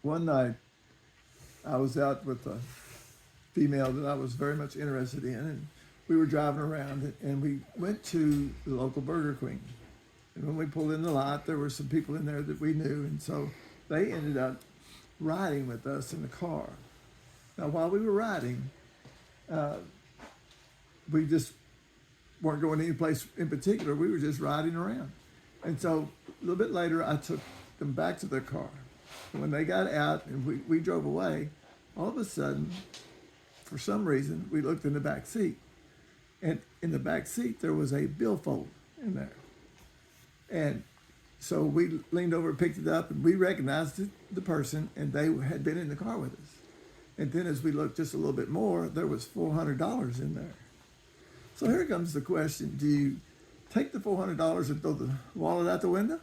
one night I was out with a female that I was very much interested in, and we were driving around, and we went to the local Burger Queen. And when we pulled in the lot, there were some people in there that we knew, and so they ended up riding with us in the car. Now, while we were riding, uh, we just weren't going any place in particular. We were just riding around. And so a little bit later, I took them back to their car. And when they got out and we drove away, all of a sudden, for some reason, we looked in the back seat. And in the back seat, there was a billfold in there. And so we leaned over, picked it up, and we recognized the person, and they had been in the car with us. And then as we looked just a little bit more, there was $400 in there. So here comes the question: do you take the $400 and throw the wallet out the window?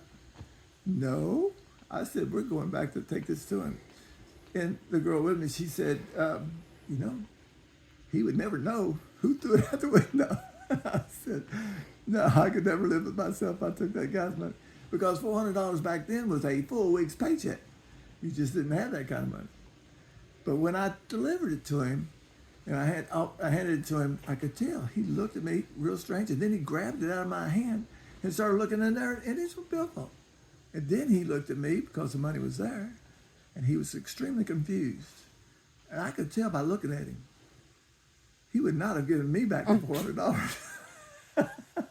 No. I said, we're going back to take this to him. And the girl with me, she said, you know, he would never know who threw it out the window. I said, no, I could never live with myself if I took that guy's money. Because $400 back then was a full week's paycheck. You just didn't have that kind of money. But when I delivered it to him, and I handed it to him, I could tell he looked at me real strange, and then he grabbed it out of my hand and started looking in there, and it's a billfold. And then he looked at me because the money was there, and he was extremely confused. And I could tell by looking at him, he would not have given me back the $400.